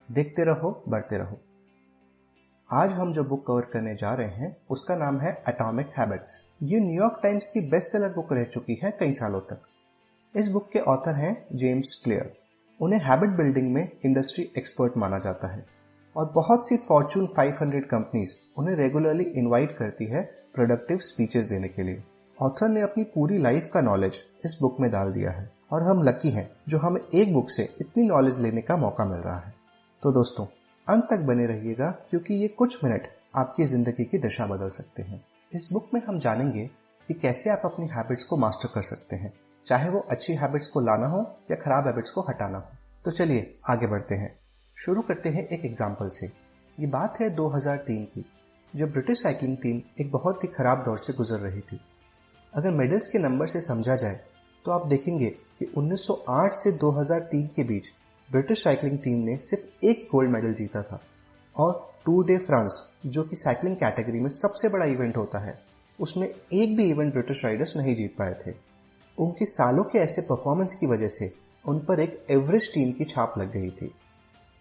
देखते रहो, बढ़ते रहो। आज हम जो बुक कवर करने जा रहे हैं उसका नाम है एटॉमिक हैबिट्स। ये न्यूयॉर्क टाइम्स की बेस्ट सेलर बुक रह चुकी है कई सालों तक। इस बुक के ऑथर हैं जेम्स क्लियर। उन्हें हैबिट बिल्डिंग में इंडस्ट्री एक्सपर्ट माना जाता है और बहुत सी फॉर्च्यून 500 कंपनीज उन्हें रेगुलरली इनवाइट करती है प्रोडक्टिव स्पीचेस देने के लिए। ऑथर ने अपनी पूरी लाइफ का नॉलेज इस बुक में डाल दिया है और हम लकी हैं जो हमें एक बुक से इतनी नॉलेज लेने का मौका मिल रहा है। तो दोस्तों, अंत तक बने रहिएगा क्योंकि ये कुछ मिनट आपकी जिंदगी की दिशा बदल सकते हैं। इस बुक में हम जानेंगे कि कैसे आप अपनी हैबिट्स को मास्टर कर सकते हैं, चाहे वो अच्छी हैबिट्स को लाना हो या खराब हैबिट्स को हटाना हो। तो चलिए आगे बढ़ते हैं। शुरू करते हैं एक एग्जाम्पल से। ये बात है 2003 की, जब ब्रिटिश साइकिलिंग टीम एक बहुत ही खराब दौर से गुजर रही थी। अगर मेडल्स के नंबर से समझा जाए तो आप देखेंगे कि 1908 से 2003 के बीच ब्रिटिश साइकिलिंग टीम ने सिर्फ एक गोल्ड मेडल जीता था और टूर डे फ्रांस, जो कि साइकिलिंग कैटेगरी में सबसे बड़ा इवेंट होता है, उसमें एक भी इवेंट ब्रिटिश राइडर्स नहीं जीत पाए थे। उनके सालों के ऐसे परफॉर्मेंस की वजह से उन पर एक एवरेज टीम की छाप लग गई थी।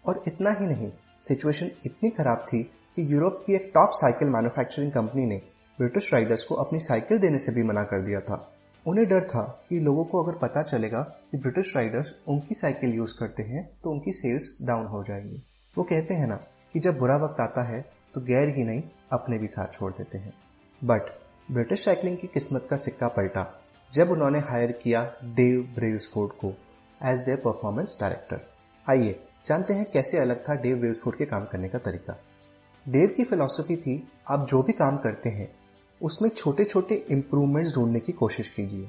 और इतना ही नहीं, सिचुएशन इतनी खराब थी कि यूरोप की एक टॉप साइकिल मैन्युफैक्चरिंग कंपनी ने ब्रिटिश राइडर्स को अपनी साइकिल देने से भी मना कर दिया था। उन्हें डर था कि लोगों को अगर पता चलेगा कि ब्रिटिश राइडर्स उनकी साइकिल यूज करते हैं तो उनकी सेल्स डाउन हो जाएंगी। वो कहते हैं ना कि जब बुरा वक्त आता है तो गैर ही नहीं अपने भी साथ छोड़ देते हैं। बट ब्रिटिश साइकिलिंग की किस्मत का सिक्का पलटा जब उन्होंने हायर किया डेव ब्रेल्सफोर्ड को एज देयर परफॉर्मेंस डायरेक्टर। आइए जानते हैं कैसे अलग था डेव ब्रेल्सफोर्ड के काम करने का तरीका। डेव की फिलॉसफी थी, आप जो भी काम करते हैं उसमें छोटे छोटे इंप्रूवमेंट्स ढूंढने की कोशिश कीजिए,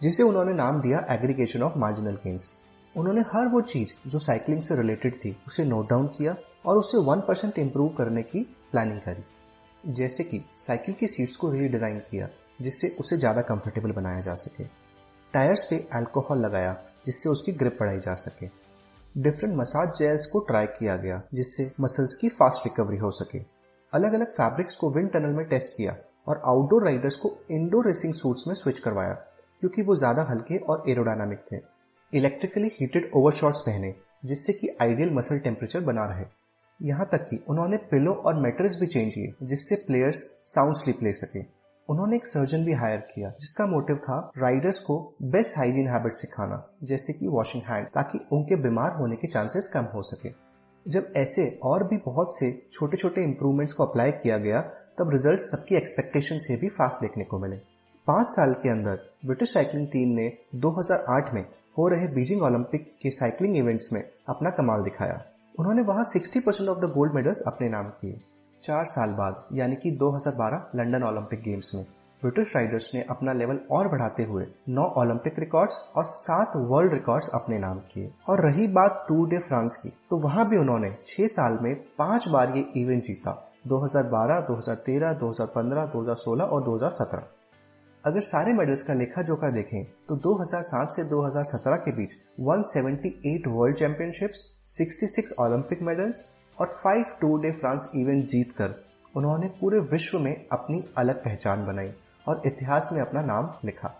जिसे उन्होंने नाम दिया एग्रीगेशन ऑफ मार्जिनल गेन्स। उन्होंने हर वो चीज जो साइकिलिंग से रिलेटेड थी उसे नोट डाउन किया और उसे 1% इंप्रूव करने की प्लानिंग करी। जैसे कि साइकिल की सीट्स को रीडिजाइन किया जिससे उसे ज्यादा कंफर्टेबल बनाया जा सके, टायर्स पे अल्कोहल लगाया जिससे उसकी ग्रिप बढ़ाई जा सके, डिफरेंट मसाज जेल्स को ट्राई किया गया जिससे मसल्स की फास्ट रिकवरी हो सके, अलग अलग फैब्रिक्स को विंड टनल में टेस्ट किया और आउटडोर राइडर्स को इंडोर रेसिंग सूट्स में स्विच करवाया क्योंकि वो ज्यादा हल्के और एरोडायनामिक थे। इलेक्ट्रिकली हीटेड ओवरशॉट्स पहने जिससे कि आइडियल मसल टेम्परेचर बना रहे। यहाँ तक कि उन्होंने पिलो और मैट्रेस भी चेंज किए जिससे प्लेयर्स साउंड स्लीप ले सके। उन्होंने एक सर्जन भी हायर किया जिसका मोटिव था राइडर्स को बेस्ट हाइजीन हैबिट सिखाना, जैसे कि वॉशिंग हैंड, ताकि उनके बीमार होने के चांसेस कम हो सके। जब ऐसे और भी बहुत से छोटे छोटे इंप्रूवमेंट्स को अप्लाई किया गया तब रिजल्ट सबकी एक्सपेक्टेशन से भी फास्ट देखने को मिले। 5 साल के अंदर ब्रिटिश साइकिलिंग टीम ने 2008 में हो रहे बीजिंग ओलंपिक के साइकिलिंग इवेंट्स में अपना कमाल दिखाया। उन्होंने वहां 60% ऑफ द गोल्ड मेडल्स अपने नाम किए। 4 साल बाद यानी कि 2012 लंदन ओलंपिक गेम्स में ब्रिटिश राइडर्स ने अपना लेवल और बढ़ाते हुए 9 ओलंपिक रिकॉर्ड्स और 7 वर्ल्ड रिकॉर्ड्स अपने नाम किए। और रही बात टूर डे फ्रांस की, तो वहां भी उन्होंने 6 साल में 5 बार ये इवेंट जीता, 2012, 2013, 2015, 2016 और 2017। अगर सारे मेडल्स का लेखा जोखा देखें तो 2007 से 2017 के बीच 178 वर्ल्ड चैंपियनशिप्स, 66 ओलंपिक मेडल्स और 5 टूर डे फ्रांस इवेंट जीतकर उन्होंने पूरे विश्व में अपनी अलग पहचान बनाई और इतिहास में अपना नाम लिखा।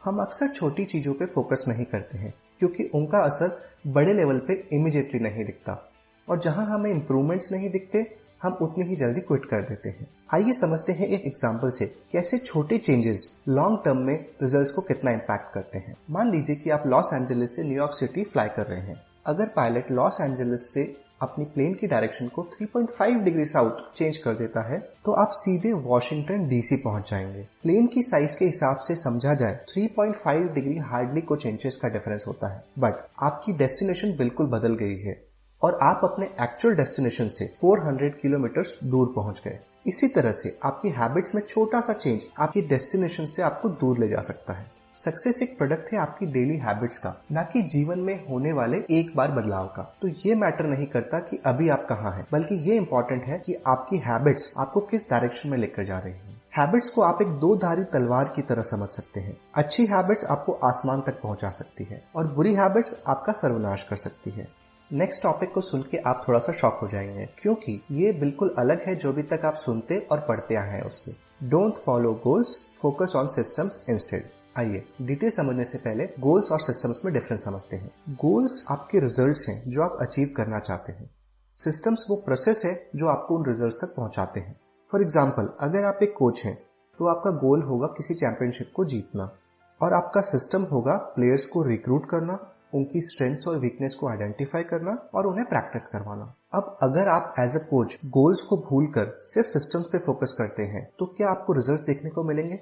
हम अक्सर छोटी चीजों पे फोकस नहीं करते हैं क्योंकि उनका असर बड़े लेवल पे इमीडिएटली नहीं दिखता और जहां हमें इंप्रूवमेंट्स नहीं दिखते हम उतनी ही जल्दी क्विट कर देते हैं। आइए समझते हैं एक एग्जांपल से कैसे छोटे चेंजेस लॉन्ग टर्म में रिजल्ट्स को कितना इंपैक्ट करते हैं। मान लीजिए कि आप लॉस एंजलिस से न्यूयॉर्क सिटी फ्लाई कर रहे हैं। अगर पायलट लॉस एंजलिस से अपनी प्लेन की डायरेक्शन को 3.5 डिग्री साउथ चेंज कर देता है तो आप सीधे वॉशिंगटन डीसी पहुंच जाएंगे। प्लेन की साइज के हिसाब से समझा जाए 3.5 डिग्री हार्डली कुछ इंचेस का डिफरेंस होता है, बट आपकी डेस्टिनेशन बिल्कुल बदल गई है और आप अपने एक्चुअल डेस्टिनेशन से 400 किलोमीटर दूर पहुंच गए। इसी तरह से आपकी हैबिट्स में छोटा सा चेंज आपकी डेस्टिनेशन से आपको दूर ले जा सकता है। सक्सेस एक प्रोडक्ट है आपकी डेली हैबिट्स का, ना कि जीवन में होने वाले एक बार बदलाव का। तो ये मैटर नहीं करता कि अभी आप कहाँ हैं, बल्कि ये इंपॉर्टेंट है कि आपकी हैबिट्स आपको किस डायरेक्शन में लेकर जा रही हैं। हैबिट्स को आप एक 2-धारी तलवार की तरह समझ सकते हैं। अच्छी हैबिट्स आपको आसमान तक पहुंचा सकती है और बुरी हैबिट्स आपका सर्वनाश कर सकती है। नेक्स्ट टॉपिक को सुन के आप थोड़ा सा शॉक हो जाएंगे क्योंकि ये बिल्कुल अलग है जो भी तक आप सुनते और पढ़ते आए हैं उससे। Don't follow goals, focus on systems instead. आइए डिटेल समझने से पहले गोल्स और सिस्टम्स में डिफरेंस समझते हैं। गोल्स आपके रिजल्ट्स हैं जो आप अचीव करना चाहते हैं। सिस्टम्स वो प्रोसेस है जो आपको उन रिजल्ट्स तक पहुंचाते हैं। फॉर एग्जाम्पल, अगर आप एक कोच हैं तो आपका गोल होगा किसी चैंपियनशिप को जीतना, और आपका सिस्टम होगा प्लेयर्स को रिक्रूट करना, उनकी स्ट्रेंथ्स और वीकनेस को आइडेंटिफाई करना और उन्हें प्रैक्टिस करवाना। अब अगर आप एज अ कोच गोल्स को भूलकर सिर्फ सिस्टम्स पे फोकस करते हैं तो क्या आपको रिजल्ट्स देखने को मिलेंगे?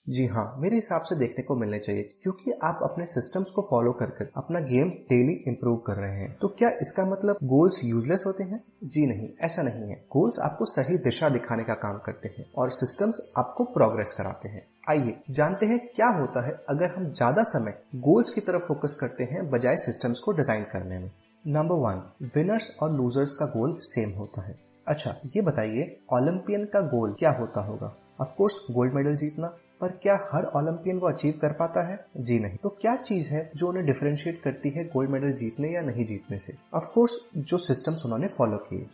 जी हाँ, मेरे हिसाब से देखने को मिलने चाहिए, क्योंकि आप अपने सिस्टम्स को फॉलो कर अपना गेम डेली इंप्रूव कर रहे हैं। तो क्या इसका मतलब गोल्स यूजलेस होते हैं? जी नहीं, ऐसा नहीं है। गोल्स आपको सही दिशा दिखाने का काम करते हैं और सिस्टम्स आपको प्रोग्रेस कराते हैं। आइए जानते हैं क्या होता है अगर हम ज्यादा समय गोल्स की तरफ फोकस करते हैं बजाय सिस्टम्स को डिजाइन करने में। नंबर 1, विनर्स और लूजर्स का गोल सेम होता है। अच्छा, ये बताइए ओलंपियन का गोल क्या होता होगा? ऑफ कोर्स गोल्ड मेडल जीतना, पर क्या हर ओलंपियन वो अचीव कर पाता है? जी नहीं। तो क्या चीज है जो उन्हें डिफरेंशिएट करती है गोल्ड मेडल जीतने या नहीं जीतने से? ऑफ कोर्स जो सिस्टम्स उन्होंने फॉलो किए।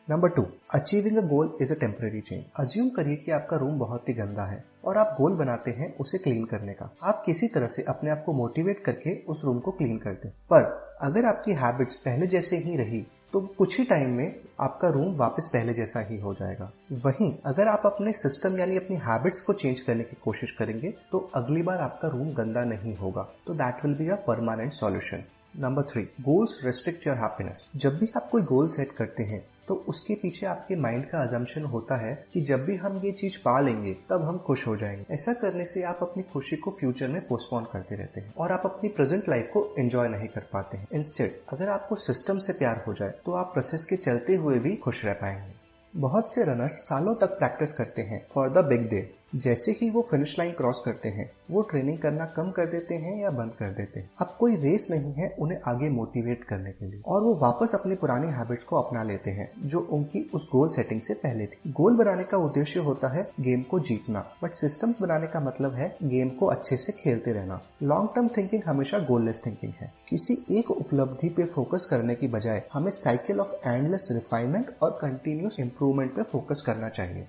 Number 2, achieving a goal is a temporary change. Assume करिए कि आपका रूम बहुत ही गंदा है और आप गोल बनाते हैं उसे क्लीन करने का। आप किसी तरह से अपने आप को मोटिवेट करके उस रूम को क्लीन करते हैं, पर अगर आपकी हैबिट्स पहले जैसे ही रही तो कुछ ही टाइम में आपका रूम वापस पहले जैसा ही हो जाएगा। वहीं अगर आप अपने सिस्टम यानी अपनी हैबिट्स को चेंज करने की कोशिश करेंगे तो अगली बार आपका रूम गंदा नहीं होगा। तो that will be a permanent solution. Number 3, goals restrict your happiness. जब भी आप कोई गोल सेट करते हैं तो उसके पीछे आपके माइंड का अजम्पशन होता है कि जब भी हम ये चीज पा लेंगे तब हम खुश हो जाएंगे। ऐसा करने से आप अपनी खुशी को फ्यूचर में पोस्टपोन करते रहते हैं और आप अपनी प्रेजेंट लाइफ को एंजॉय नहीं कर पाते हैं। इंस्टेड अगर आपको सिस्टम से प्यार हो जाए तो आप प्रोसेस के चलते हुए भी खुश रह पाएंगे। बहुत से रनर्स सालों तक प्रैक्टिस करते हैं फॉर द बिग डे। जैसे ही वो फिनिश लाइन क्रॉस करते हैं वो ट्रेनिंग करना कम कर देते हैं या बंद कर देते हैं। अब कोई रेस नहीं है उन्हें आगे मोटिवेट करने के लिए, और वो वापस अपनी पुरानी हैबिट्स को अपना लेते हैं जो उनकी उस गोल सेटिंग से पहले थी। गोल बनाने का उद्देश्य होता है गेम को जीतना, बट सिस्टम्स बनाने का मतलब है गेम को अच्छे से खेलते रहना। लॉन्ग टर्म थिंकिंग हमेशा गोललेस थिंकिंग है। किसी एक उपलब्धि पे फोकस करने की बजाय हमें साइकिल ऑफ एंडलेस रिफाइनमेंट और कंटिन्यूस इंप्रूवमेंट पे फोकस करना चाहिए।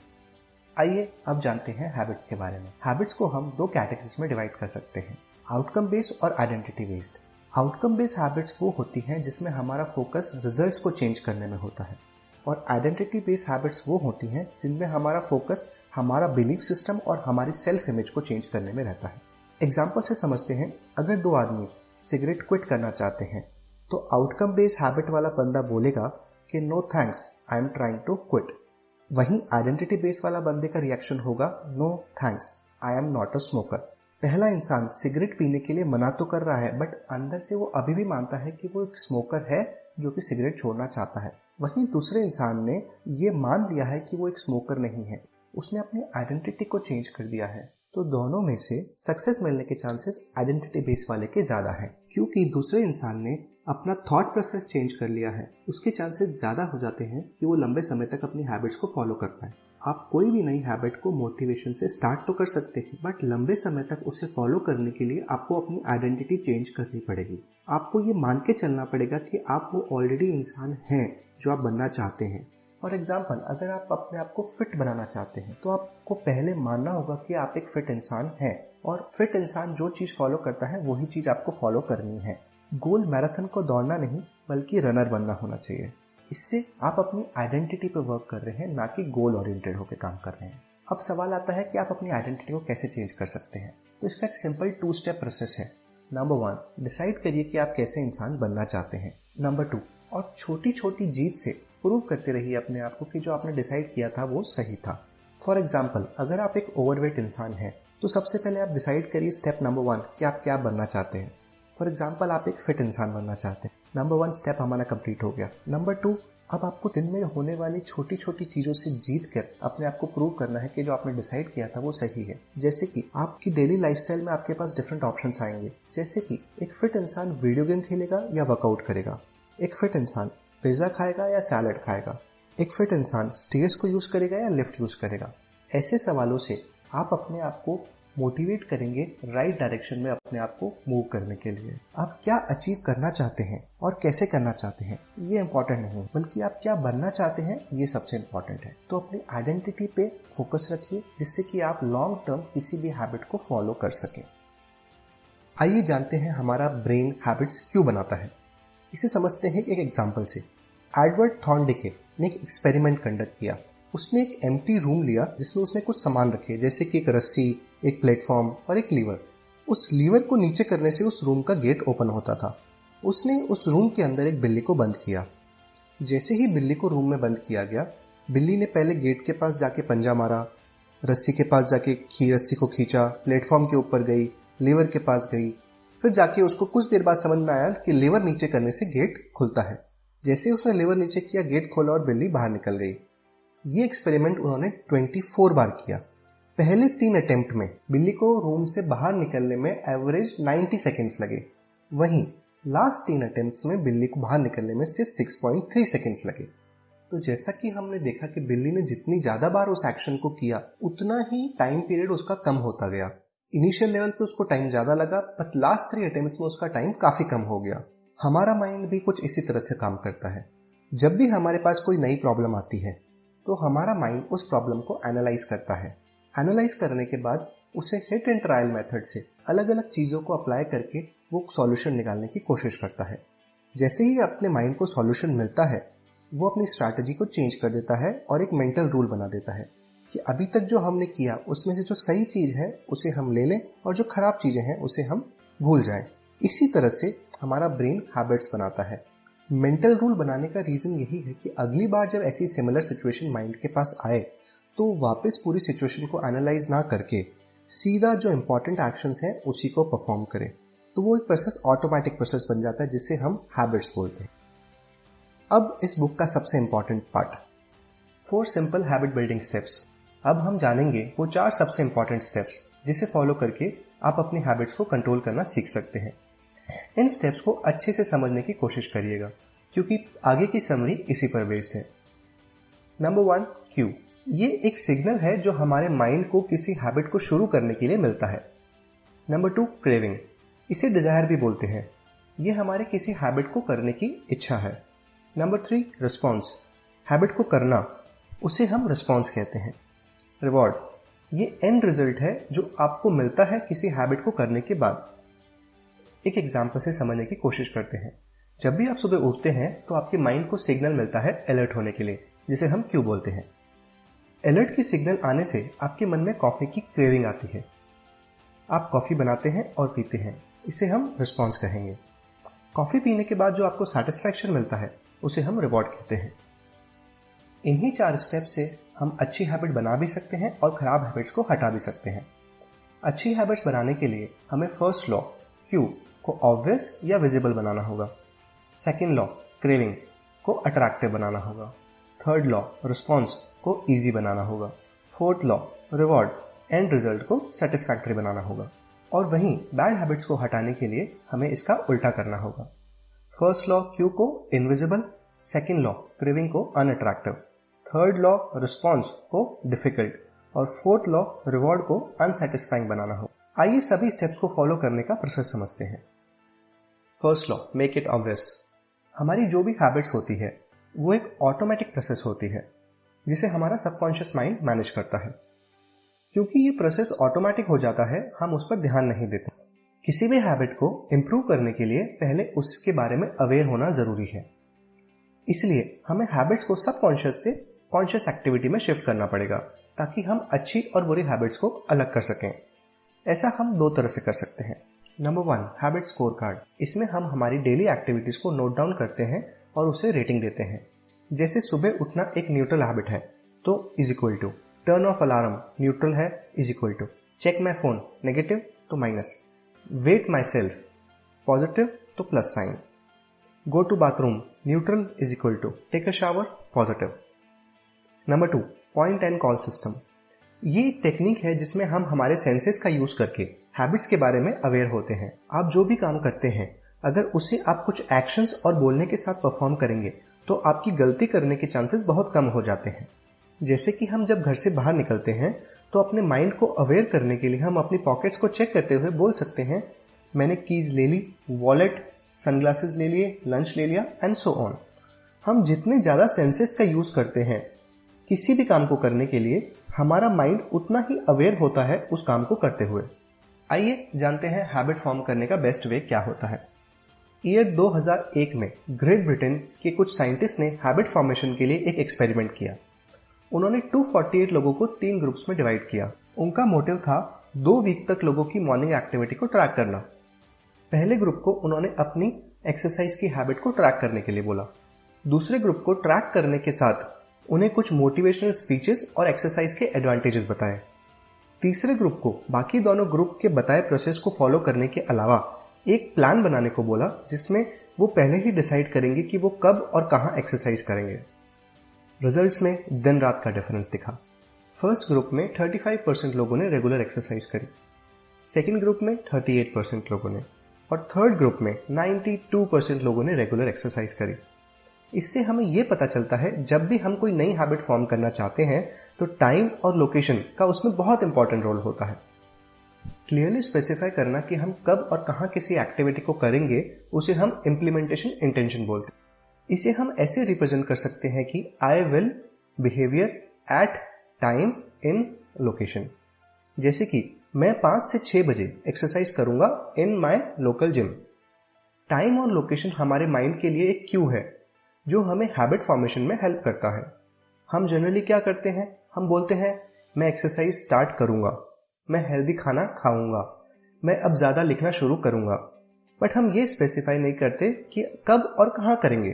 आइए अब जानते हैं हैबिट्स के बारे में। हैबिट्स को हम दो कैटेगरीज में डिवाइड कर सकते हैं, आउटकम बेस्ड और identity based. Outcome based habits वो होती हैं जिसमें हमारा फोकस रिजल्ट्स को चेंज करने में होता है, और आइडेंटिटी बेस्ड हैबिट्स वो होती हैं जिनमें हमारा फोकस हमारा बिलीफ सिस्टम और हमारी सेल्फ इमेज को चेंज करने में रहता है। एग्जाम्पल से समझते हैं, अगर दो आदमी सिगरेट क्विट करना चाहते हैं तो आउटकम बेस्ड हैबिट वाला बंदा बोलेगा कि no thanks, I am trying to quit. वहीं आइडेंटिटी बेस वाला बंदे का रिएक्शन होगा no thanks, I am not a smoker. पहला इंसान सिगरेट पीने के लिए मना तो कर रहा है, बट अंदर से वो अभी भी मानता है कि वो एक स्मोकर है जो कि सिगरेट छोड़ना चाहता है। वहीं दूसरे इंसान ने ये मान लिया है कि वो एक स्मोकर नहीं है, उसने अपनी आइडेंटिटी को चेंज कर दिया है। तो दोनों में से सक्सेस मिलने के चांसेस आइडेंटिटी बेस वाले के ज्यादा है, क्योंकि दूसरे इंसान ने अपना थॉट प्रोसेस चेंज कर लिया है। उसके चांसेस ज्यादा हो जाते हैं कि वो लंबे समय तक अपनी हैबिट्स को फॉलो कर पाए। आप कोई भी नई हैबिट को मोटिवेशन से स्टार्ट तो कर सकते हैं, बट लंबे समय तक उसे फॉलो करने के लिए आपको अपनी आइडेंटिटी चेंज करनी पड़ेगी। आपको ये मान के चलना पड़ेगा कि आप वो ऑलरेडी इंसान हैं जो आप बनना चाहते हैं। फॉर एग्जाम्पल, अगर आप अपने आप को फिट बनाना चाहते हैं तो आपको पहले मानना होगा कि आप एक फिट इंसान हैं, और फिट इंसान जो चीज फॉलो करता है वही चीज आपको फॉलो करनी है। गोल मैराथन को दौड़ना नहीं बल्कि रनर बनना होना चाहिए। इससे आप अपनी आइडेंटिटी पर वर्क कर रहे हैं, ना कि गोल ओरिएंटेड होकर काम कर रहे हैं। अब सवाल आता है कि आप अपनी आइडेंटिटी को कैसे चेंज कर सकते हैं। तो इसका एक सिंपल 2 स्टेप प्रोसेस है। नंबर 1, डिसाइड करिए कि आप कैसे इंसान बनना चाहते हैं। नंबर 2, और छोटी छोटी जीत से प्रूव करते रहिए अपने आप को कि जो आपने डिसाइड किया था वो सही था। फॉर एग्जाम्पल, अगर आप एक ओवरवेट इंसान हैं तो सबसे पहले आप डिसाइड करिए स्टेप नंबर 1 कि आप क्या बनना चाहते हैं। फॉर एग्जाम्पल, आप एक फिट इंसान बनना चाहते हैं। नंबर 1 स्टेप हमारा कंप्लीट हो गया। नंबर 2, अब आपको दिन में होने वाली छोटी छोटी चीजों से जीत कर अपने आप को प्रूव करना है कि जो आपने डिसाइड किया था वो सही है। जैसे कि आपकी डेली लाइफस्टाइल में आपके पास डिफरेंट ऑप्शंस आएंगे, जैसे कि एक फिट इंसान वीडियो गेम खेलेगा या वर्कआउट करेगा, एक फिट इंसान पिज्जा खाएगा या सैलड खाएगा, एक फिट इंसान स्टेयर्स को यूज करेगा या लिफ्ट यूज करेगा। ऐसे सवालों से आप अपने आप को मोटिवेट करेंगे राइट डायरेक्शन में अपने आप को मूव करने के लिए। आप क्या अचीव करना चाहते हैं और कैसे करना चाहते हैं ये इंपॉर्टेंट नहीं, बल्कि आप क्या बनना चाहते हैं ये सबसे इंपॉर्टेंट है। तो अपनी आइडेंटिटी पे फोकस रखिए जिससे कि आप लॉन्ग टर्म किसी भी हैबिट को फॉलो कर सकें। आइए जानते हैं हमारा ब्रेन हैबिट्स क्यों बनाता है। इसे समझते हैं एक एग्जाम्पल से। एडवर्ड थॉर्नडिके ने एक एक्सपेरिमेंट कंडक्ट किया। उसने एक एम्प्टी रूम लिया जिसमें उसने कुछ सामान रखे, जैसे कि एक रस्सी, एक प्लेटफॉर्म और एक लीवर। उस लीवर को नीचे करने से उस रूम का गेट ओपन होता था। उसने उस रूम के अंदर एक बिल्ली को बंद किया। जैसे ही बिल्ली को रूम में बंद किया गया, बिल्ली ने पहले गेट के पास जाके पंजा मारा, रस्सी के पास जाके रस्सी को खींचा, प्लेटफॉर्म के ऊपर गई, लीवर के पास गई। फिर जाके उसको कुछ देर बाद समझ में आया कि लीवर नीचे करने से गेट खुलता है। जैसे उसने लीवर नीचे किया, गेट खोला और बिल्ली बाहर निकल गई। ये एक्सपेरिमेंट उन्होंने 24 बार किया। पहले 3 अटेम्प्ट में बिल्ली को रूम से बाहर निकलने में एवरेज 90 सेकेंड्स लगे। वहीं लास्ट 3 अटेम्प्ट्स में बिल्ली को बाहर निकलने में सिर्फ 6.3 सेकेंड्स लगे। तो जैसा कि हमने देखा कि बिल्ली ने जितनी ज्यादा बार उस एक्शन को किया, उतना ही टाइम पीरियड उसका कम होता गया। इनिशियल लेवल पे उसको टाइम ज्यादा लगा, बट लास्ट 3 अटेम्प्ट्स में उसका टाइम काफी कम हो गया। हमारा माइंड भी कुछ इसी तरह से काम करता है। जब भी हमारे पास कोई नई प्रॉब्लम आती है तो हमारा माइंड उस प्रॉब्लम को एनालाइज करता है। एनालाइज करने के बाद उसे हिट एंड ट्रायल मेथड से अलग अलग चीजों को अप्लाई करके वो सॉल्यूशन निकालने की कोशिश करता है। जैसे ही अपने माइंड को सॉल्यूशन मिलता है, वो अपनी स्ट्रैटेजी को चेंज कर देता है और एक मेंटल रूल बना देता है कि अभी तक जो हमने किया उसमें से जो सही चीज है उसे हम ले लें और जो खराब चीजें हैं उसे हम भूल जाएं। इसी तरह से हमारा ब्रेन हैबिट्स बनाता है। मेंटल रूल बनाने का रीजन यही है कि अगली बार जब ऐसी सिमिलर सिचुएशन माइंड के पास आए तो वापस पूरी सिचुएशन को एनालाइज ना करके सीधा जो इंपॉर्टेंट एक्शंस हैं उसी को परफॉर्म करे। तो वो एक प्रोसेस ऑटोमेटिक प्रोसेस बन जाता है जिसे हम हैबिट्स बोलते हैं। अब इस बुक का सबसे important part, 4 simple habit building steps. अब हम जानेंगे वो 4 सबसे इंपॉर्टेंट स्टेप्स जिसे फॉलो करके आप अपनी हैबिट्स को कंट्रोल करना सीख सकते हैं। इन स्टेप्स को अच्छे से समझने की कोशिश करिएगा क्योंकि आगे की समरी इसी पर बेस्ड है। Number 1, Q. ये एक सिग्नल है जो हमारे माइंड को किसी हैबिट को शुरू करने के लिए मिलता है। Number 2, craving. इसे डिजायर भी बोलते हैं। ये हमारे किसी हैबिट को करने की इच्छा है। Number 3, response. हैबिट को करना, उसे हम रिस्पॉन्स कहते हैं। रिवॉर्ड, ये एंड रिजल्ट है जो आपको मिलता है किसी हैबिट को करने के बाद। एक एग्जाम्पल से समझने की कोशिश करते हैं। जब भी आप सुबह उठते हैं तो आपके माइंड को सिग्नल मिलता है अलर्ट होने के लिए, जिसे हम क्यू बोलते हैं। अलर्ट की सिग्नल आने से आपके मन में कॉफी की क्रेविंग आती है। आप कॉफी बनाते हैं और पीते हैं, इसे हम रिस्पॉन्स कहेंगे। कॉफी पीने के बाद जो आपको सेटिस्फैक्शन मिलता है उसे हम रिवॉर्ड कहते हैं। इन्हीं 4 स्टेप से हम अच्छी हैबिट बना भी सकते हैं और खराब हैबिट्स को हटा भी सकते हैं। अच्छी हैबिट्स बनाने के लिए हमें फर्स्ट लॉ, क्यू, को ऑब्वियस या विजिबल बनाना होगा। सेकेंड लॉ, क्रेविंग, को अट्रैक्टिव बनाना होगा। थर्ड लॉ, रिस्पॉन्स, को इजी बनाना होगा। Fourth law, reward, and result को सेटिस्फैक्टरी बनाना होगा। और वहीं बैड हैबिट्स को हटाने के लिए हमें इसका उल्टा करना होगा। फर्स्ट लॉ, क्यू, को इनविजिबल, सेकेंड लॉ, क्रेविंग, को अनअट्रैक्टिव, थर्ड लॉ, रिस्पॉन्स, को डिफिकल्ट और फोर्थ लॉ, रिवॉर्ड, को अनसेटिस्फाइंग बनाना हो। आइए सभी स्टेप्स को फॉलो करने का प्रोसेस समझते हैं। First law, make it obvious. हमारी जो भी हैबिट्स होती है वो एक ऑटोमेटिक प्रोसेस होती है जिसे हमारा सबकॉन्शियस माइंड मैनेज करता है। क्योंकि ये प्रोसेस ऑटोमेटिक हो जाता है, हम उस पर ध्यान नहीं देते। किसी भी हैबिट को इंप्रूव करने के लिए पहले उसके बारे में अवेयर होना जरूरी है। इसलिए हमें हैबिट्स को सबकॉन्शियस से कॉन्शियस एक्टिविटी में शिफ्ट करना पड़ेगा ताकि हम अच्छी और बुरी हैबिट्स को अलग कर सकें। ऐसा हम 2 तरह से कर सकते हैं। Number 1, habit score card. इसमें हम हमारी डेली एक्टिविटीज को नोट डाउन करते हैं और उसे रेटिंग देते हैं। जैसे सुबह उठना एक न्यूट्रल हैबिट है तो is equal to, turn off alarm neutral है, is equal to, check my phone negative तो minus, weigh myself positive तो plus sign, go to bathroom neutral is equal to, take a shower positive. Number 2, point and call system. ये technique है जिसमें हम हमारे senses का use करके habits के बारे में अवेयर होते हैं। आप जो भी काम करते हैं अगर उसे आप कुछ एक्शंस और बोलने के साथ परफॉर्म करेंगे तो आपकी गलती करने के चांसेस बहुत कम हो जाते हैं। जैसे कि हम जब घर से बाहर निकलते हैं तो अपने माइंड को अवेयर करने के लिए हम अपनी पॉकेट्स को चेक करते हुए बोल सकते हैं, मैंने कीज ले ली, वॉलेट, सनग्लासेस ले लिए, लंच ले लिया एंड सो ऑन। हम जितने ज्यादा सेंसेस का यूज करते हैं किसी भी काम को करने के लिए, हमारा माइंड उतना ही अवेयर होता है उस काम को करते हुए। आइए जानते हैं हैबिट फॉर्म करने का बेस्ट वे क्या होता है। ईयर 2001 में ग्रेट ब्रिटेन के कुछ साइंटिस्ट ने हैबिट फॉर्मेशन के लिए एक एक्सपेरिमेंट किया। उन्होंने 248 लोगों को 3 ग्रुप्स में डिवाइड किया। उनका मोटिव था 2 वीक तक लोगों की मॉर्निंग एक्टिविटी को ट्रैक करना। पहले ग्रुप को उन्होंने अपनी एक्सरसाइज की हैबिट को ट्रैक करने के लिए बोला। दूसरे ग्रुप को ट्रैक करने के साथ उन्हें कुछ मोटिवेशनल स्पीचेस और एक्सरसाइज के एडवांटेजेस बताए। तीसरे ग्रुप को बाकी दोनों ग्रुप के बताए प्रोसेस को फॉलो करने के अलावा एक प्लान बनाने को बोला, जिसमें वो पहले ही डिसाइड करेंगे कि वो कब और कहां एक्सरसाइज करेंगे। रिजल्ट्स में दिन रात का डिफरेंस दिखा। फर्स्ट ग्रुप में 35% लोगों ने रेगुलर एक्सरसाइज करी, सेकेंड ग्रुप में 38% लोगों ने, और थर्ड ग्रुप में 92% लोगों ने रेगुलर एक्सरसाइज करी। इससे हमें यह पता चलता है जब भी हम कोई नई हैबिट फॉर्म करना चाहते हैं तो टाइम और लोकेशन का उसमें बहुत इंपॉर्टेंट रोल होता है। क्लियरली स्पेसिफाई करना कि हम कब और कहां किसी एक्टिविटी को करेंगे उसे हम इम्प्लीमेंटेशन इंटेंशन बोलते हैं। इसे हम ऐसे रिप्रेजेंट कर सकते हैं कि I will behaviour at time in location. जैसे कि मैं 5 से 6 बजे एक्सरसाइज करूंगा in my local gym. Time और लोकेशन हमारे माइंड के लिए एक क्यू है जो हमें हैबिट फॉर्मेशन में हेल्प करता है। हम जनरली क्या करते हैं, हम बोलते हैं मैं एक्सरसाइज स्टार्ट करूंगा, मैं हेल्दी खाना खाऊंगा, मैं अब ज्यादा लिखना शुरू करूंगा, बट हम ये स्पेसिफाई नहीं करते कि कब और कहां करेंगे,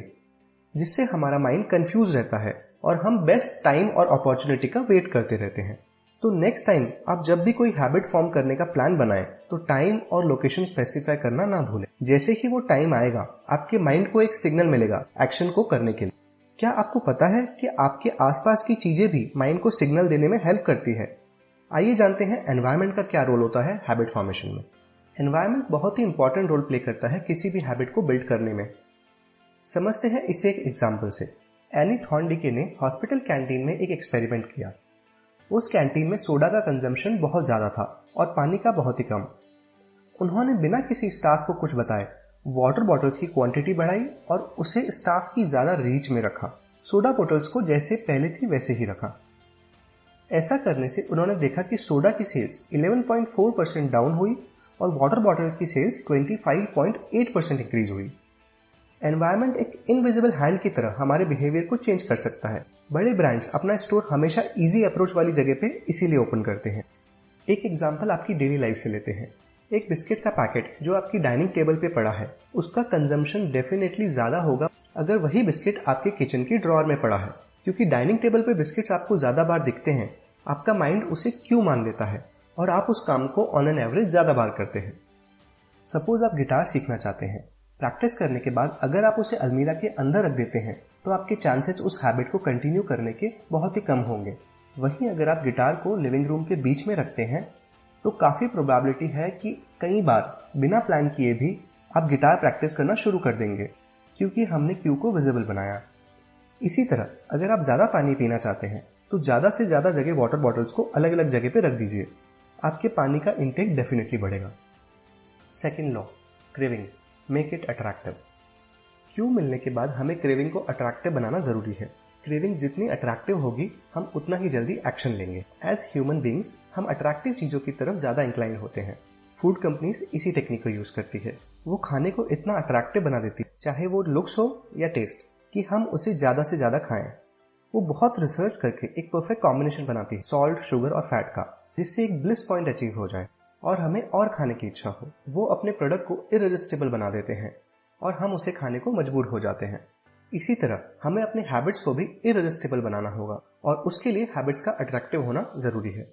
जिससे हमारा माइंड कंफ्यूज रहता है और हम बेस्ट टाइम और अपॉर्चुनिटी का वेट करते रहते हैं। तो नेक्स्ट टाइम आप जब भी कोई हैबिट फॉर्म करने का प्लान बनाएं तो टाइम और लोकेशन स्पेसिफाई करना ना भूलें। जैसे ही वो टाइम आएगा आपके माइंड को एक सिग्नल मिलेगा एक्शन को करने के लिए। क्या आपको पता है कि आपके आसपास की चीजें भी माइंड को सिग्नल देने में हेल्प करती है? आइए जानते हैं एनवायरनमेंट का क्या रोल होता है हैबिट फॉर्मेशन में। एनवायरनमेंट बहुत ही इंपॉर्टेंट रोल प्ले करता है किसी भी हैबिट को बिल्ड करने में। समझते हैं इसे एक एग्जाम्पल से। एनी थॉर्नडिके ने हॉस्पिटल कैंटीन में एक एक्सपेरिमेंट किया। उस कैंटीन में सोडा का कंजम्पशन बहुत ज्यादा था और पानी का बहुत ही कम। उन्होंने बिना किसी स्टाफ को कुछ बताए वाटर बॉटल्स की क्वांटिटी बढ़ाई और उसे स्टाफ की ज्यादा रीच में रखा। सोडा बॉटल्स को जैसे पहले थी वैसे ही रखा। ऐसा करने से उन्होंने देखा कि सोडा की सेल्स 11.4% डाउन हुई और वाटर बॉटल्स की सेल्स 25.8% इंक्रीज हुई। एनवायरनमेंट एक इनविजिबल हैंड की तरह हमारे बिहेवियर को चेंज कर सकता है। बड़े ब्रांड्स अपना स्टोर हमेशा इजी अप्रोच वाली जगह पे इसीलिए ओपन करते हैं। एक एग्जांपल आपकी डेली लाइफ से लेते हैं। एक बिस्किट का पैकेट जो आपकी डाइनिंग टेबल पे पड़ा है, उसका कंजम्पशन डेफिनेटली ज्यादा होगा अगर वही बिस्किट आपके किचन की ड्रॉअर में पड़ा है। क्योंकि डाइनिंग टेबल पे बिस्किट्स आपको ज्यादा बार दिखते हैं, आपका माइंड उसे क्यों मान लेता है और आप उस काम को ऑन एन एवरेज ज्यादा बार करते हैं। सपोज आप गिटार सीखना चाहते हैं। प्रैक्टिस करने के बाद अगर आप उसे अलमीरा के अंदर रख देते हैं तो आपके चांसेस उस हैबिट को कंटिन्यू करने के बहुत ही कम होंगे। वहीं अगर आप गिटार को लिविंग रूम के बीच में रखते हैं तो काफी प्रोबेबिलिटी है कि कई बार बिना प्लान किए भी आप गिटार प्रैक्टिस करना शुरू कर देंगे, क्योंकि हमने क्यू को विजिबल बनाया। इसी तरह अगर आप ज्यादा पानी पीना चाहते हैं तो ज्यादा से ज्यादा जगह वाटर बॉटल्स को अलग अलग जगह पे रख दीजिए। आपके पानी का इंटेक डेफिनेटली बढ़ेगा। Second law, craving, make it attractive. Q मिलने के बाद हमें क्रेविंग को अट्रैक्टिव बनाना जरूरी है। क्रेविंग जितनी अट्रैक्टिव होगी हम उतना ही जल्दी एक्शन लेंगे। एज ह्यूमन बींग्स हम अट्रैक्टिव चीजों की तरफ ज्यादा इंक्लाइन होते हैं। फूड कंपनीज इसी टेक्निक को यूज करती है। वो खाने को इतना अट्रैक्टिव बना देती है, चाहे वो लुक्स हो या टेस्ट, कि हम उसे ज्यादा से ज्यादा खाएं। वो बहुत रिसर्च करके एक परफेक्ट कॉम्बिनेशन बनाती है सॉल्ट, शुगर और फैट का, जिससे एक ब्लिस पॉइंट अचीव हो जाए और हमें और खाने की इच्छा हो। वो अपने प्रोडक्ट को इररेजिस्टिबल बना देते हैं और हम उसे खाने को मजबूर हो जाते हैं। इसी तरह हमें अपने हैबिट्स को भी इररेजिस्टिबल बनाना होगा और उसके लिए हैबिट्स का अट्रैक्टिव होना जरूरी है।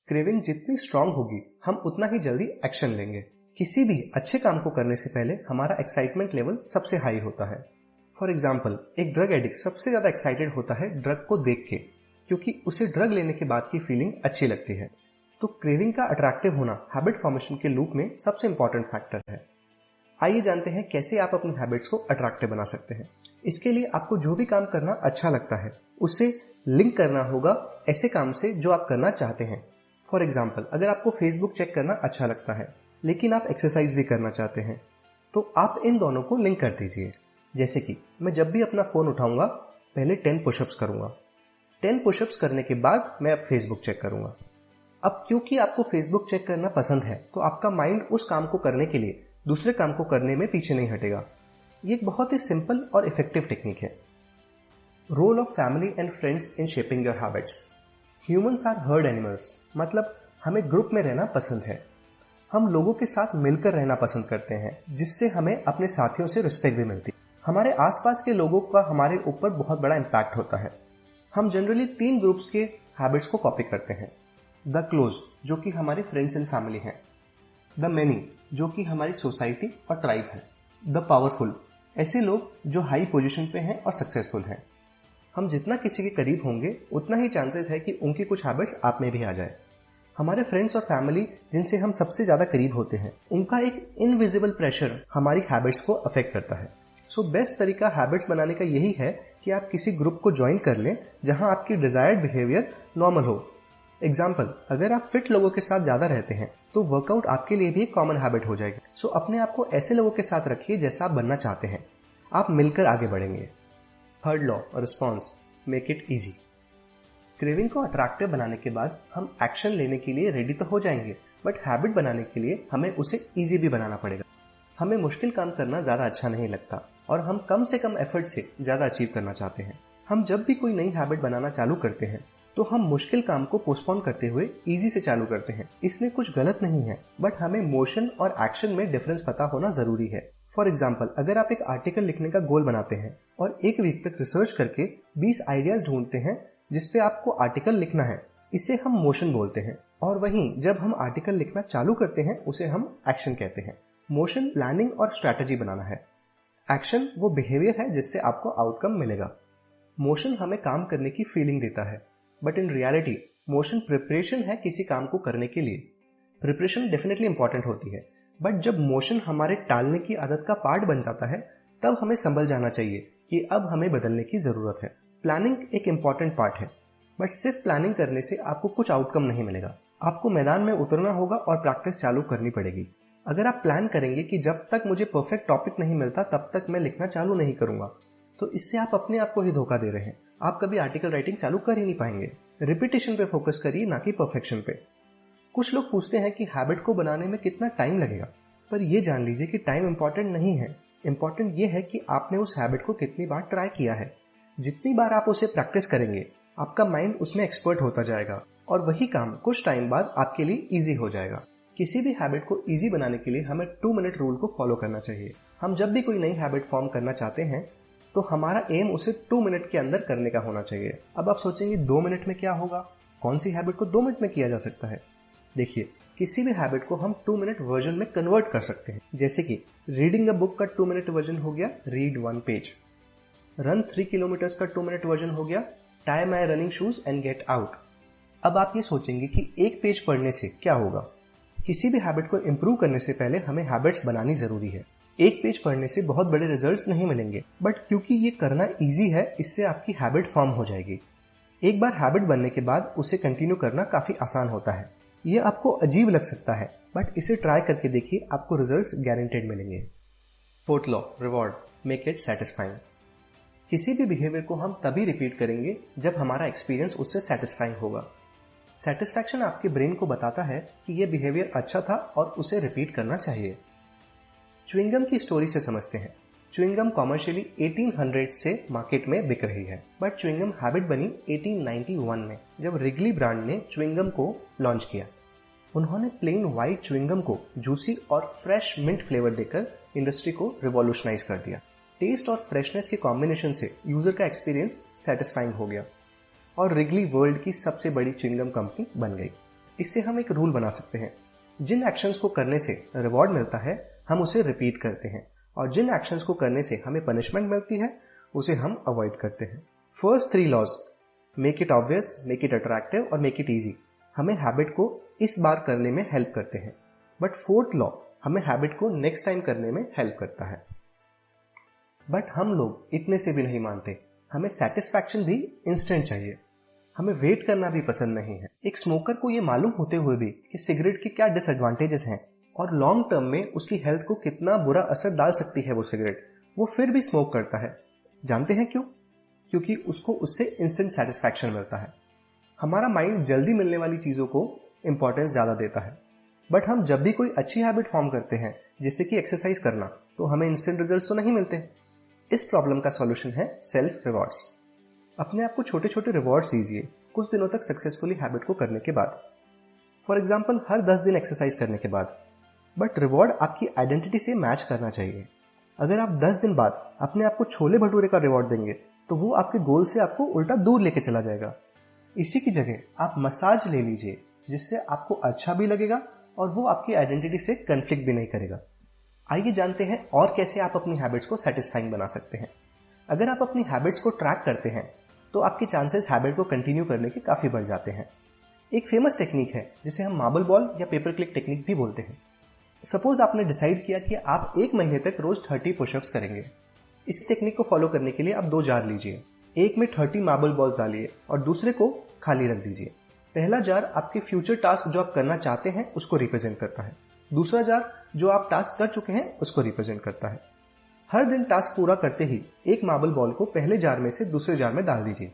क्रेविंग जितनी स्ट्रांग होगी हम उतना ही जल्दी एक्शन लेंगे। किसी भी अच्छे काम को करने से पहले हमारा एक्साइटमेंट लेवल सबसे हाई होता है। फॉर एग्जाम्पल, एक ड्रग एडिक्ट सबसे ज्यादा एक्साइटेड होता है ड्रग को देख के, क्योंकि उसे ड्रग लेने के बाद की फीलिंग अच्छी लगती है। तो क्रेविंग का अट्रैक्टिव होना हैबिट फॉर्मेशन के लूप में सबसे इंपॉर्टेंट फैक्टर है। आइए जानते हैं कैसे आप अपनी हैबिट्स को अट्रैक्टिव बना सकते हैं। इसके लिए आपको जो भी काम करना अच्छा लगता है उसे लिंक करना होगा ऐसे काम से जो आप करना चाहते हैं। फॉर एग्जाम्पल, अगर आपको फेसबुक चेक करना अच्छा लगता है लेकिन आप एक्सरसाइज भी करना चाहते हैं तो आप इन दोनों को लिंक कर दीजिए। जैसे कि मैं जब भी अपना फोन उठाऊंगा पहले 10 पुशअप्स करूंगा, 10 पुशअप्स करने के बाद मैं अब फेसबुक चेक करूंगा। अब क्योंकि आपको फेसबुक चेक करना पसंद है तो आपका माइंड उस काम को करने के लिए दूसरे काम को करने में पीछे नहीं हटेगा। ये एक बहुत ही सिंपल और इफेक्टिव टेक्निक है। Role of family and friends in shaping your habits. Humans are herd animals, मतलब हमें ग्रुप में रहना पसंद है। हम लोगों के साथ मिलकर रहना पसंद करते हैं, जिससे हमें अपने साथियों से रिस्पेक्ट भी मिलती है। हमारे आसपास के लोगों का हमारे ऊपर बहुत बड़ा इम्पैक्ट होता है। हम जनरली 3 ग्रुप्स के हैबिट्स को कॉपी करते हैं। द क्लोज, जो कि हमारे फ्रेंड्स एंड फैमिली हैं। द मेनी, जो कि हमारी सोसाइटी और ट्राइब है। द पावरफुल, ऐसे लोग जो हाई पोजीशन पे हैं और सक्सेसफुल हैं। हम जितना किसी के करीब होंगे उतना ही चांसेस है कि उनकी कुछ हैबिट्स आप में भी आ जाए। हमारे फ्रेंड्स और फैमिली जिनसे हम सबसे ज्यादा करीब होते हैं, उनका एक इनविजिबल प्रेशर हमारी हैबिट्स को अफेक्ट करता है। सो बेस्ट तरीका हैबिट्स बनाने का यही है कि आप किसी ग्रुप को ज्वाइन कर लें जहां आपकी डिजायर्ड बिहेवियर नॉर्मल हो। एग्जाम्पल, अगर आप फिट लोगों के साथ ज्यादा रहते हैं तो वर्कआउट आपके लिए भी एक कॉमन हैबिट हो जाएगी। सो अपने आप को ऐसे लोगों के साथ रखिए जैसा आप बनना चाहते हैं। आप मिलकर आगे बढ़ेंगे। Third law, response, make it easy. Craving को अट्रैक्टिव बनाने के बाद हम एक्शन लेने के लिए रेडी तो हो जाएंगे, बट हैबिट बनाने के लिए हमें उसे इजी भी बनाना पड़ेगा। हमें मुश्किल काम करना ज्यादा अच्छा नहीं लगता और हम कम से कम एफर्ट से ज्यादा अचीव करना चाहते हैं। हम जब भी कोई नई हैबिट बनाना चालू करते हैं तो हम मुश्किल काम को पोस्टपोन करते हुए इजी से चालू करते हैं। इसमें कुछ गलत नहीं है, बट हमें मोशन और एक्शन में डिफरेंस पता होना जरूरी है। फॉर एग्जाम्पल, अगर आप एक आर्टिकल लिखने का गोल बनाते हैं और एक वीक तक रिसर्च करके 20 आइडियाज ढूंढते हैं जिसपे आपको आर्टिकल लिखना है, इसे हम मोशन बोलते हैं। और वहीं जब हम आर्टिकल लिखना चालू करते हैं उसे हम एक्शन कहते हैं। मोशन प्लानिंग और स्ट्रैटेजी बनाना है। एक्शन वो बिहेवियर है जिससे आपको आउटकम मिलेगा। मोशन हमें काम करने की फीलिंग देता है, but in reality motion preparation है किसी काम को करने के लिए। प्रिपरेशन डेफिनेटली इंपॉर्टेंट होती है, बट जब मोशन हमारे टालने की आदत का पार्ट बन जाता है तब हमें संभल जाना चाहिए कि अब हमें बदलने की जरूरत है। प्लानिंग एक इंपॉर्टेंट पार्ट है, बट सिर्फ प्लानिंग करने से आपको कुछ आउटकम नहीं मिलेगा। आपको मैदान में उतरना होगा और प्रैक्टिस चालू करनी पड़ेगी। अगर आप प्लान करेंगे कि जब तक मुझे परफेक्ट टॉपिक नहीं मिलता तब तक मैं लिखना चालू नहीं करूंगा, तो इससे आप अपने आप को ही धोखा दे रहे हैं। आप कभी आर्टिकल राइटिंग चालू कर ही नहीं पाएंगे। रिपीटेशन पे फोकस करिए, ना कि परफेक्शन पे। कुछ लोग पूछते हैं कि हैबिट को बनाने में कितना टाइम लगेगा, पर यह जान लीजिए कि टाइम इंपॉर्टेंट नहीं है। इंपॉर्टेंट यह है कि आपने उस हैबिट को कितनी बार ट्राई किया है। जितनी बार आप उसे प्रैक्टिस करेंगे, आपका माइंड उसमें एक्सपर्ट होता जाएगा और वही काम कुछ टाइम बाद आपके लिए इजी हो जाएगा। किसी भी हैबिट को इजी बनाने के लिए हमें 2 मिनट रूल को फॉलो करना चाहिए। हम जब भी कोई नई हैबिट फॉर्म करना चाहते हैं तो हमारा एम उसे 2 मिनट के अंदर करने का होना चाहिए। अब आप सोचेंगे 2 मिनट में क्या होगा, कौन सी हैबिट को 2 मिनट में किया जा सकता है। देखिए, किसी भी हैबिट को हम 2 मिनट वर्जन में कन्वर्ट कर सकते हैं। जैसे कि रीडिंग अ बुक का 2 मिनट वर्जन हो गया रीड 1 पेज। रन 3 किलोमीटर्स का 2 मिनट वर्जन हो गया tie my running shoes and get out. अब आप ये सोचेंगे कि एक पेज पढ़ने से क्या होगा। किसी भी हैबिट को इंप्रूव करने से पहले हमें हैबिट्स बनानी जरूरी है। एक पेज पढ़ने से बहुत बड़े रिजल्ट्स नहीं मिलेंगे, बट क्योंकि ये करना इजी है, इससे आपकी हैबिट फॉर्म हो जाएगी। एक बार हैबिट बनने के बाद उसे कंटिन्यू करना काफी आसान होता है। ये आपको अजीब लग सकता है, बट इसे ट्राई करके देखिए, आपको रिजल्ट्स गारंटेड मिलेंगे। Fourth law, reward, make it satisfying. किसी भी बिहेवियर को हम तभी रिपीट करेंगे जब हमारा एक्सपीरियंस उससे सेटिस्फाइंग होगा। सेटिस्फैक्शन आपके ब्रेन को बताता है कि यह बिहेवियर अच्छा था और उसे रिपीट करना चाहिए। च्युइंगम की स्टोरी से समझते हैं। च्युइंगम कॉमर्शियली 1800 से मार्केट में बिक रही है, बट च्युइंगम हैबिट बनी 1891 में, जब रिगली ब्रांड ने च्युइंगम को लॉन्च किया। उन्होंने प्लेन व्हाइट च्युइंगम को जूसी और फ्रेश मिंट फ्लेवर देकर इंडस्ट्री को रिवॉल्यूशनाइज कर दिया। टेस्ट और फ्रेशनेस के कॉम्बिनेशन से यूजर का एक्सपीरियंस सेटिस्फाइंग हो गया और रिगली वर्ल्ड की सबसे बड़ी च्युइंगम कंपनी बन गई। इससे हम एक रूल बना सकते हैं, जिन एक्शंस को करने से रिवॉर्ड मिलता है हम उसे रिपीट करते हैं, और जिन एक्शंस को करने से हमें पनिशमेंट मिलती है उसे हम अवॉइड करते हैं। First 3 laws, make it obvious, make it attractive और मेक इट ईजी, हमें हैबिट को इस बार करने में हेल्प करते हैं, बट फोर्थ लॉ हमें हैबिट को नेक्स्ट टाइम करने में हेल्प करता है। बट हम लोग इतने से भी नहीं मानते। हमें सेटिस्फैक्शन भी इंस्टेंट चाहिए। हमें वेट करना भी पसंद नहीं है। एक स्मोकर को यह मालूम होते हुए भी कि सिगरेट के क्या डिसएडवांटेजेस हैं और लॉन्ग टर्म में उसकी हेल्थ को कितना बुरा असर डाल सकती है वो सिगरेट, वो फिर भी स्मोक करता है। जानते हैं क्यों? क्योंकि उसको उससे इंस्टेंट सेटिस्फैक्शन मिलता है। हमारा माइंड जल्दी मिलने वाली चीजों को इंपॉर्टेंस ज्यादा देता है, बट हम जब भी कोई अच्छी हैबिट फॉर्म करते हैं, जैसे कि एक्सरसाइज करना, तो हमें इंस्टेंट रिजल्ट्स तो नहीं मिलते। इस प्रॉब्लम का सॉल्यूशन है सेल्फ रिवॉर्ड्स। अपने आप को छोटे छोटे रिवॉर्ड्स दीजिए कुछ दिनों तक सक्सेसफुली हैबिट को करने के बाद। फॉर एग्जाम्पल, हर 10 दिन एक्सरसाइज करने के बाद। बट रिवॉर्ड आपकी आइडेंटिटी से मैच करना चाहिए। अगर आप 10 दिन बाद अपने आप को छोले भटूरे का रिवॉर्ड देंगे तो वो आपके गोल से आपको उल्टा दूर लेके चला जाएगा। इसी की जगह आप मसाज ले लीजिए, जिससे आपको अच्छा भी लगेगा और वो आपकी आइडेंटिटी से कन्फ्लिक्ट भी नहीं करेगा। आइए जानते हैं और कैसे आप अपनी हैबिट्स को सेटिस्फाइंग बना सकते हैं। अगर आप अपनी हैबिट्स को ट्रैक करते हैं तो आपके चांसेस हैबिट को कंटिन्यू करने के काफी बढ़ जाते हैं। एक फेमस टेक्निक है जिसे हम मार्बल बॉल या पेपर क्लिक टेक्निक भी बोलते हैं। सपोज आपने डिसाइड किया कि आप 1 महीने तक रोज 30 पुशअप्स करेंगे। इस टेक्निक को फॉलो करने के लिए आप 2 जार लीजिए, एक में 30 मार्बल बॉल्स डालिए और दूसरे को खाली रख दीजिए। पहला जार आपके फ्यूचर टास्क जो आप करना चाहते हैं उसको रिप्रेजेंट करता है, दूसरा जार जो आप टास्क कर चुके हैं उसको रिप्रेजेंट करता है। हर दिन टास्क पूरा करते ही एक मार्बल बॉल को पहले जार में से दूसरे जार में डाल दीजिए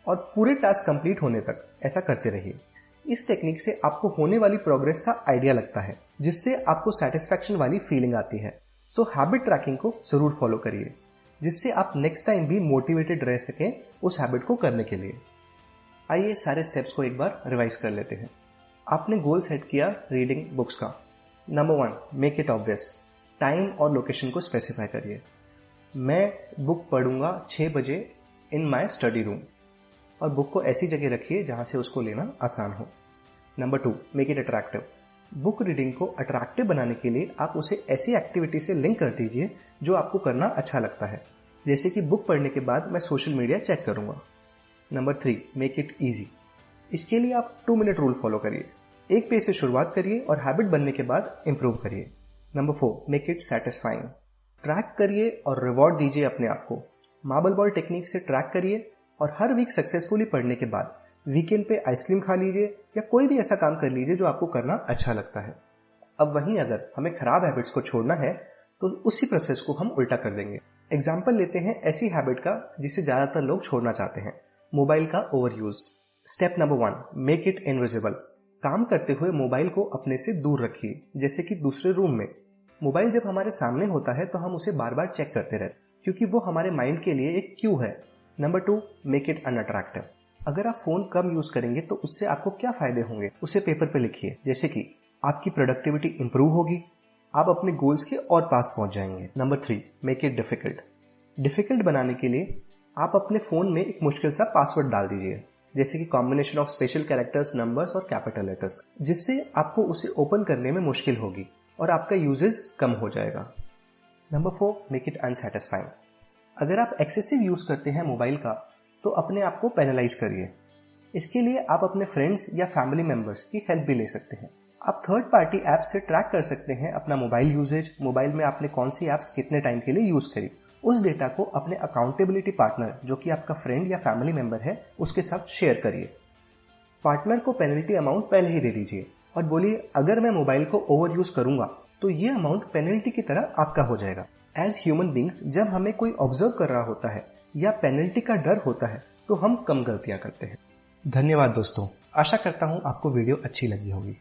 और पूरे टास्क कंप्लीट होने तक ऐसा करते रहिए। इस टेक्निक से आपको होने वाली प्रोग्रेस का आइडिया लगता है, जिससे आपको सेटिस्फैक्शन वाली फीलिंग आती है। सो हैबिट ट्रैकिंग को जरूर फॉलो करिए, जिससे आप नेक्स्ट टाइम भी मोटिवेटेड रह सकें उस हैबिट को करने के लिए। आइए सारे स्टेप्स को एक बार रिवाइज कर लेते हैं। आपने गोल सेट किया रीडिंग बुक्स का। Number 1, make it obvious. Time और लोकेशन को स्पेसिफाई करिए। मैं बुक पढ़ूंगा 6 बजे इन माई स्टडी रूम, और बुक को ऐसी जगह रखिए जहां से उसको लेना आसान हो। Number 2, make it attractive. Book reading को अट्रैक्टिव बनाने के लिए आप उसे ऐसी एक्टिविटी से लिंक कर दीजिए जो आपको करना अच्छा लगता है, जैसे कि बुक पढ़ने के बाद मैं सोशल मीडिया चेक करूंगा। Number 3, make it easy. इसके लिए आप 2 मिनट रूल फॉलो करिए। एक पेज से शुरुआत करिए और हैबिट बनने के बाद इंप्रूव करिए। Number 4, make it satisfying. Track करिए और रिवॉर्ड दीजिए अपने आप को। मार्बल बॉल टेक्निक से ट्रैक करिए और हर वीक सक्सेसफुली पढ़ने के बाद वीकेंड पे आइसक्रीम खा लीजिए या कोई भी ऐसा काम कर लीजिए जो आपको करना अच्छा लगता है। अब वहीं अगर हमें खराब हैबिट्स को छोड़ना है तो उसी प्रोसेस को हम उल्टा कर देंगे। एग्जाम्पल लेते हैं ऐसी हैबिट का जिसे ज्यादातर लोग छोड़ना चाहते हैं, मोबाइल का over use. Step number 1, make it invisible. काम करते हुए मोबाइल को अपने से दूर रखिए, जैसे कि दूसरे रूम में। मोबाइल जब हमारे सामने होता है तो हम उसे बार बार चेक करते रहते, क्योंकि वो हमारे माइंड के लिए एक क्यू है। Number 2, make it unattractive. अगर आप फोन कम यूज करेंगे तो उससे आपको क्या फायदे होंगे, उसे पेपर पे लिखिए। जैसे कि आपकी प्रोडक्टिविटी इंप्रूव होगी, आप अपने गोल्स के और पास पहुंच जाएंगे। Number 3, make it difficult. Difficult बनाने के लिए आप अपने फोन में एक मुश्किल सा पासवर्ड डाल दीजिए, जैसे कि combination of special characters, numbers और कैपिटल लेटर्स, जिससे आपको उसे ओपन करने में मुश्किल होगी और आपका यूजेज कम हो जाएगा। Number 4, make it unsatisfying. अगर आप एक्सेसिव यूज करते हैं मोबाइल का तो अपने आप को पेनलाइज करिए। इसके लिए आप अपने फ्रेंड्स या फैमिली मेंबर्स की हेल्प भी ले सकते हैं। आप थर्ड पार्टी ऐप्स से ट्रैक कर सकते हैं अपना मोबाइल यूजेज, मोबाइल में आपने कौन सी ऐप्स कितने टाइम के लिए यूज करी। उस डेटा को अपने अकाउंटेबिलिटी पार्टनर, जो कि आपका फ्रेंड या फैमिली मेंबर है, उसके साथ शेयर करिए। पार्टनर को पेनल्टी अमाउंट पहले ही दे दीजिए और बोलिए, अगर मैं मोबाइल को ओवर यूज करूंगा तो ये अमाउंट पेनल्टी की तरह आपका हो जाएगा। एज ह्यूमन बींग्स जब हमें कोई ऑब्जर्व कर रहा होता है या पेनल्टी का डर होता है तो हम कम गलतियां करते हैं। धन्यवाद दोस्तों, आशा करता हूं आपको वीडियो अच्छी लगी होगी।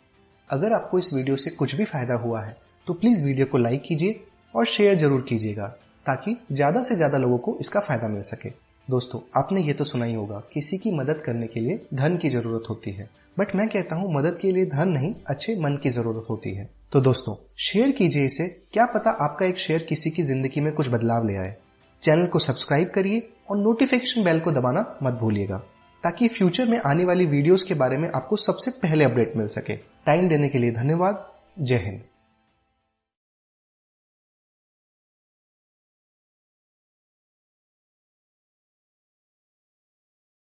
अगर आपको इस वीडियो से कुछ भी फायदा हुआ है तो प्लीज वीडियो को लाइक कीजिए और शेयर जरूर कीजिएगा, ताकि ज्यादा से ज्यादा लोगों को इसका फायदा मिल सके। दोस्तों, आपने ये तो सुना ही होगा, किसी की मदद करने के लिए धन की जरूरत होती है, बट मैं कहता हूं मदद के लिए धन नहीं, अच्छे मन की जरूरत होती है। तो दोस्तों, शेयर कीजिए इसे, क्या पता आपका एक शेयर किसी की जिंदगी में कुछ बदलाव ले आए। चैनल को सब्सक्राइब करिए और नोटिफिकेशन बेल को दबाना मत भूलिएगा, ताकि फ्यूचर में आने वाली वीडियोस के बारे में आपको सबसे पहले अपडेट मिल सके। टाइम देने के लिए धन्यवाद। जय हिंद।